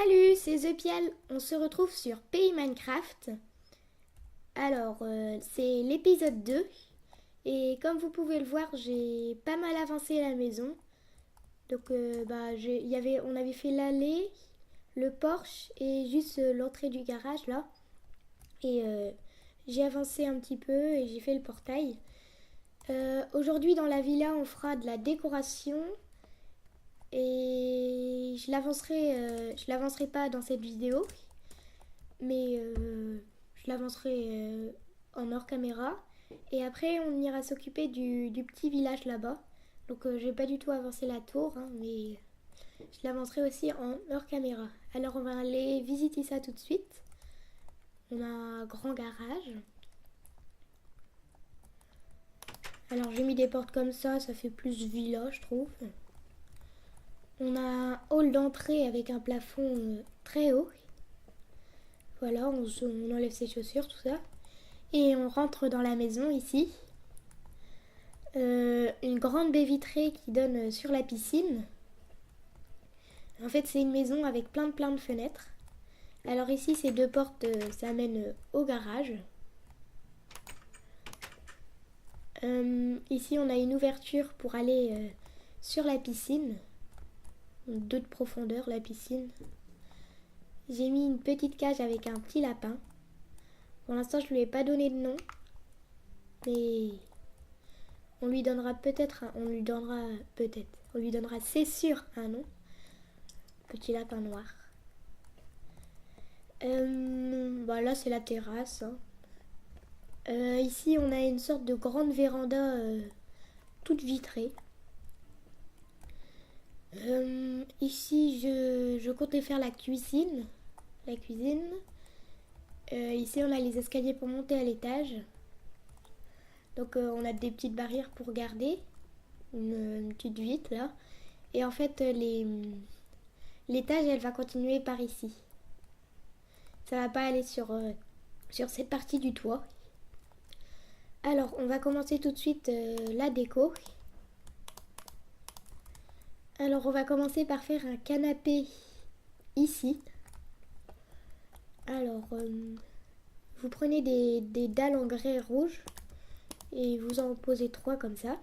Salut, c'est The Piel. On se retrouve sur Pays Minecraft. Alors, c'est l'épisode 2. Et comme vous pouvez le voir, j'ai pas mal avancé la maison. Donc, on avait fait l'allée, le porche et juste l'entrée du garage là. Et j'ai avancé un petit peu et j'ai fait le portail. Aujourd'hui, dans la villa, on fera de la décoration. Et je l'avancerai pas dans cette vidéo, mais je l'avancerai en hors caméra. Et après, on ira s'occuper du petit village là-bas. Donc, j'ai pas du tout avancé la tour, hein, mais je l'avancerai aussi en hors caméra. Alors, on va aller visiter ça tout de suite. On a un grand garage. Alors, j'ai mis des portes comme ça fait plus villa, je trouve. On a un hall d'entrée avec un plafond très haut. Voilà, on enlève ses chaussures, tout ça. Et on rentre dans la maison ici. Une grande baie vitrée qui donne sur la piscine. En fait, c'est une maison avec plein de fenêtres. Alors ici, ces deux portes, ça mène au garage. Ici, on a une ouverture pour aller sur la piscine. 2 de profondeur, la piscine. J'ai mis une petite cage avec un petit lapin. Pour l'instant, je lui ai pas donné de nom. Mais on lui donnera c'est sûr un nom. Petit lapin noir. Là c'est la terrasse. Hein. Ici on a une sorte de grande véranda toute vitrée. Ici je comptais faire la cuisine. Ici on a les escaliers pour monter à l'étage. Donc on a des petites barrières pour garder. Une petite vitre là. Et en fait l'étage elle va continuer par ici. Ça va pas aller sur cette partie du toit. Alors on va commencer tout de suite la déco. Alors on va commencer par faire un canapé ici. Alors vous prenez des dalles en grès rouge et vous en posez 3 comme ça.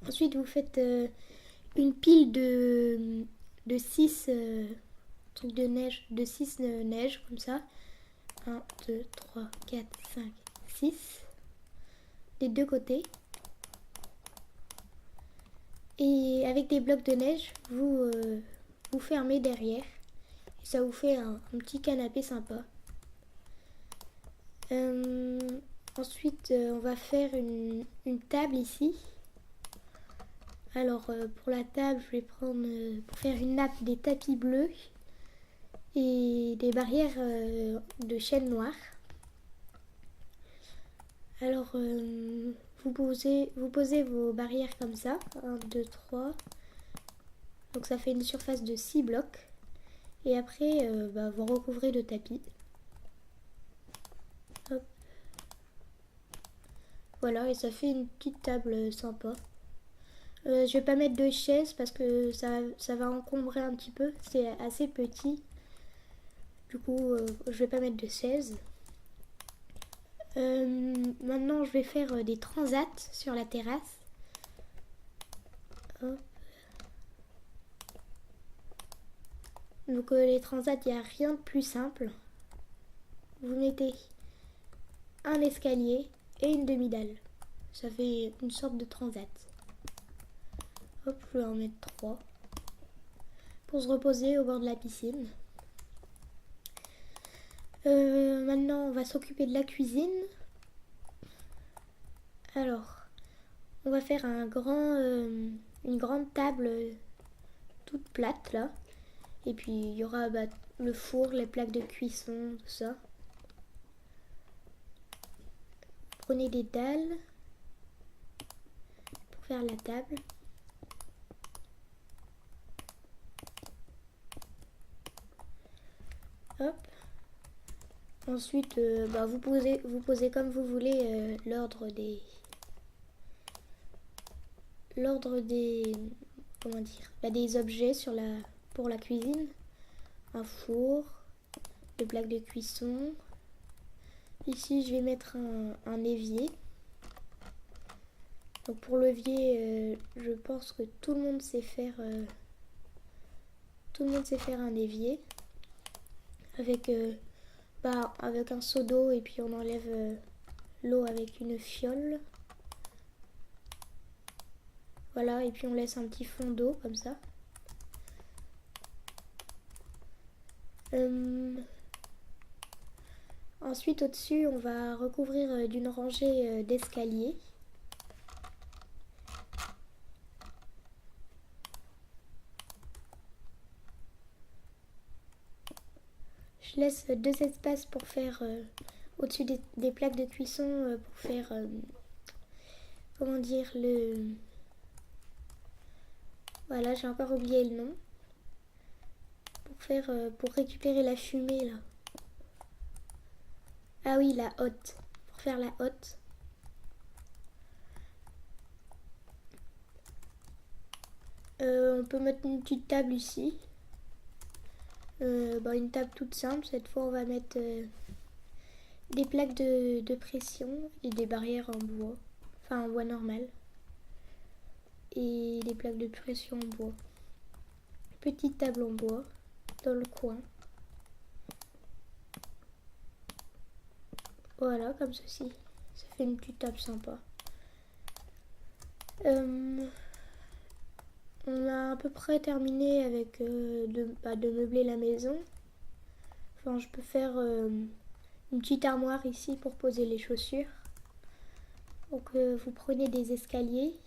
Ensuite vous faites une pile de 6 trucs de neige, de 6 neiges comme ça. 1, 2, 3, 4, 5, 6 des deux côtés. Et avec des blocs de neige, vous fermez derrière. Et ça vous fait un petit canapé sympa. Ensuite, on va faire une table ici. Alors, pour la table, je vais prendre, pour faire une nappe, des tapis bleus et des barrières de chêne noir. Alors, vous posez vos barrières comme ça. 1, 2, 3. Donc ça fait une surface de 6 blocs. Et après, vous recouvrez de tapis. Hop. Voilà, et ça fait une petite table sympa. Je vais pas mettre de chaises parce que ça va encombrer un petit peu. C'est assez petit. Du coup, je vais pas mettre de chaises. Maintenant, je vais faire des transats sur la terrasse. Hop. Donc les transats, il n'y a rien de plus simple. Vous mettez un escalier et une demi-dalle. Ça fait une sorte de transat. Hop, je vais en mettre 3. Pour se reposer au bord de la piscine. Maintenant, on va s'occuper de la cuisine. Alors, on va faire une grande table toute plate là. Et puis, il y aura le four, les plaques de cuisson, tout ça. Prenez des dalles pour faire la table. Hop. Ensuite, vous posez comme vous voulez l'ordre des comment dire, des objets pour la cuisine. un four, des plaques de cuisson. Ici, je vais mettre un évier. Donc pour l'évier, je pense que tout le monde sait faire un évier avec avec un seau d'eau et puis on enlève l'eau avec une fiole. Voilà, et puis on laisse un petit fond d'eau comme ça. Ensuite, au-dessus, on va recouvrir d'une rangée d'escaliers. Je laisse deux espaces pour faire au-dessus des plaques de cuisson pour faire comment dire voilà, j'ai encore oublié le nom. Pour récupérer la fumée là. Ah oui, la hotte. Pour faire la hotte. On peut mettre une petite table ici. Une table toute simple. Cette fois, on va mettre des plaques de pression et des barrières en bois. Enfin, en bois normal. Et des plaques de pression en bois. Petite table en bois dans le coin. Voilà, comme ceci. Ça fait une petite table sympa. On a à peu près terminé avec de meubler la maison. Enfin, je peux faire une petite armoire ici pour poser les chaussures. Donc vous prenez des escaliers.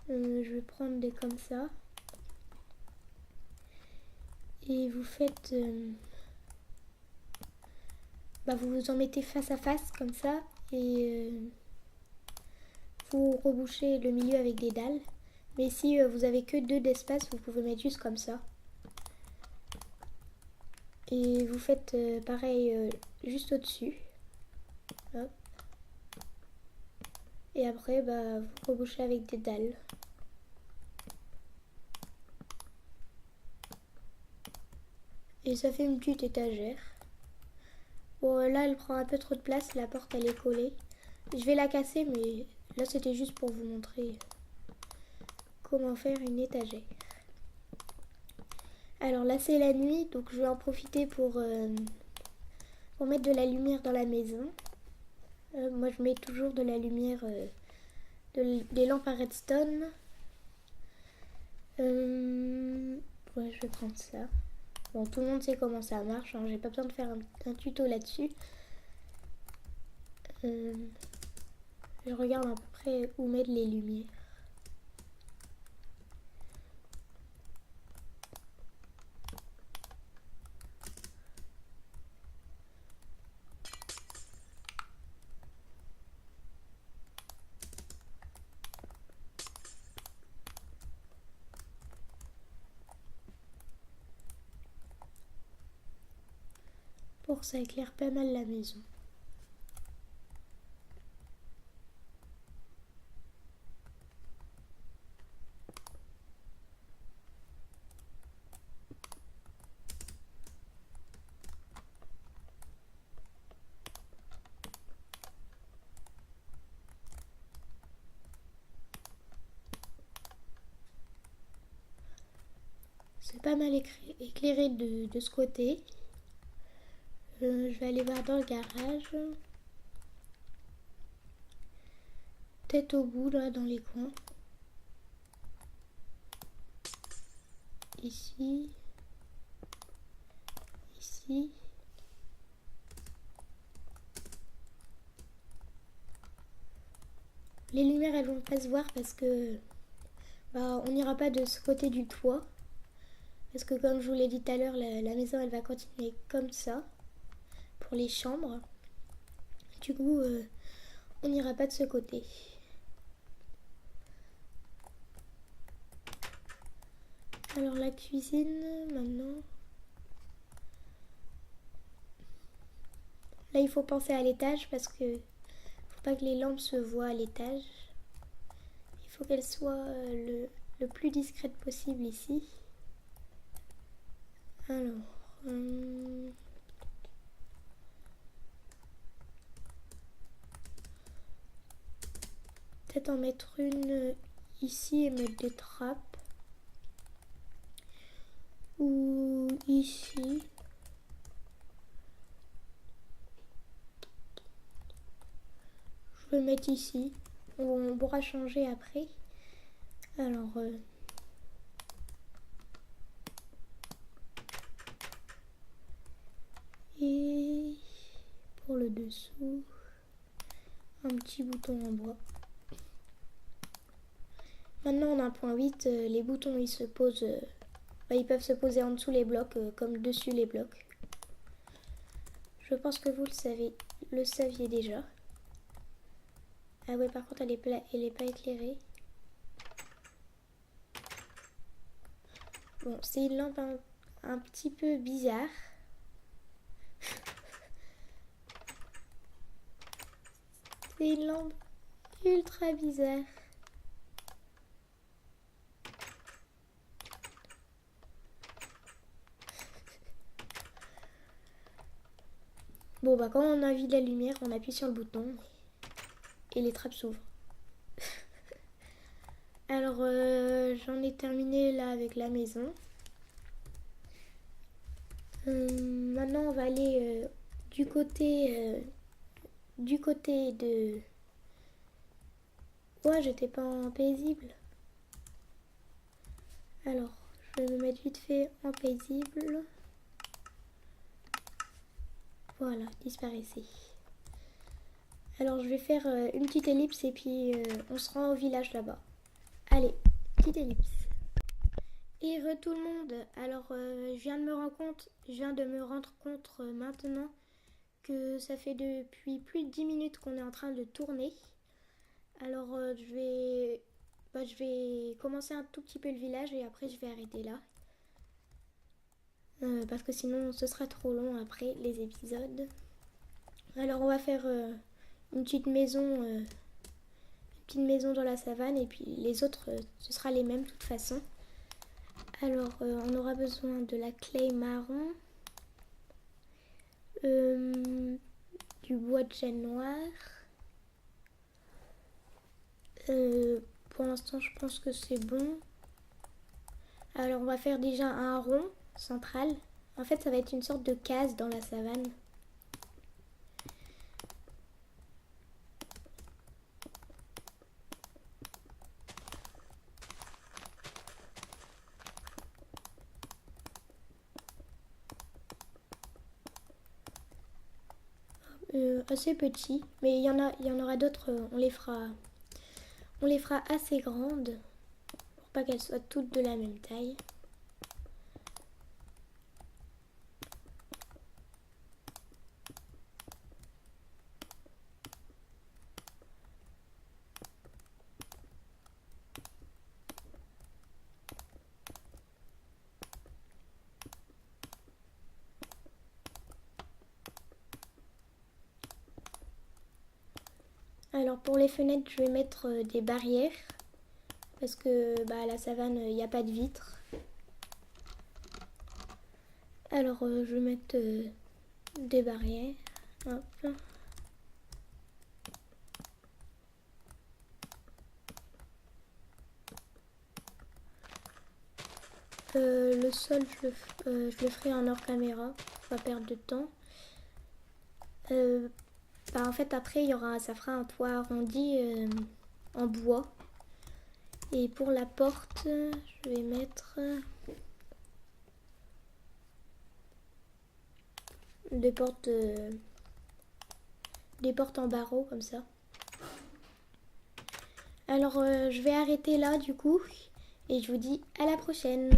Je vais prendre des comme ça. Et vous faites... vous vous en mettez face à face comme ça. Et vous rebouchez le milieu avec des dalles. Mais si vous avez que deux d'espace, vous pouvez mettre juste comme ça. Et vous faites pareil juste au-dessus. Hop. Et après, vous rebouchez avec des dalles. Et ça fait une petite étagère. Bon, là, elle prend un peu trop de place. La porte, elle est collée. Je vais la casser, mais là, c'était juste pour vous montrer comment faire une étagère. Alors là, c'est la nuit, donc je vais en profiter pour mettre de la lumière dans la maison. Moi, je mets toujours de la lumière, des lampes à redstone. Je vais prendre ça. Bon, tout le monde sait comment ça marche, hein. J'ai pas besoin de faire un tuto là-dessus. Je regarde à peu près où mettre les lumières. Pour que ça éclaire pas mal la maison. C'est pas mal éclairé de ce côté. Je vais aller voir dans le garage. Peut-être au bout, là, dans les coins. Ici. Ici. Les lumières, elles vont pas se voir parce que on n'ira pas de ce côté du toit. Parce que comme je vous l'ai dit tout à l'heure, la maison, elle va continuer comme ça. Pour les chambres. Du coup, on n'ira pas de ce côté. Alors la cuisine, maintenant. Là, il faut penser à l'étage parce que faut pas que les lampes se voient à l'étage. Il faut qu'elles soient le plus discrètes possible ici. Alors, peut-être en mettre une ici et mettre des trappes. Ou ici. Je vais mettre ici. On pourra changer après. Alors, et pour le dessous, un petit bouton en bois. Maintenant, en 1.8, les boutons ils se posent, ils peuvent se poser en dessous les blocs comme dessus les blocs. Je pense que vous le saviez déjà. Ah ouais, par contre, elle est pas éclairée. Bon, c'est une lampe un petit peu bizarre. C'est une lampe ultra bizarre. Bon, bah quand on a envie de la lumière, on appuie sur le bouton et les trappes s'ouvrent. Alors, j'en ai terminé là avec la maison. Maintenant, on va aller du côté de... Ouais, j'étais pas en paisible. Alors, je vais me mettre vite fait en paisible. Voilà, disparaissez. Alors, je vais faire une petite ellipse et puis on se rend au village là-bas. Allez, petite ellipse. Et tout le monde, alors je viens de me rendre compte maintenant que ça fait depuis plus de 10 minutes qu'on est en train de tourner. Alors je vais commencer un tout petit peu le village et après je vais arrêter là. Parce que sinon ce sera trop long après les épisodes. Alors on va faire une petite maison dans la savane et puis les autres ce sera les mêmes de toute façon. Alors on aura besoin de la clay marron, du bois de chêne noir. Pour l'instant je pense que c'est bon. Alors on va faire déjà un rond central. En fait ça va être une sorte de case dans la savane. Assez petit, mais il y en aura d'autres, on les fera assez grandes pour pas qu'elles soient toutes de la même taille. Alors pour les fenêtres, je vais mettre des barrières parce que à la savane, il n'y a pas de vitres. Alors je vais mettre des barrières. Hop. Le sol, je le ferai en hors caméra, pas perdre de temps. En fait, après, ça fera un toit arrondi en bois. Et pour la porte, je vais mettre des portes en barreaux comme ça. Alors, je vais arrêter là du coup. Et je vous dis à la prochaine.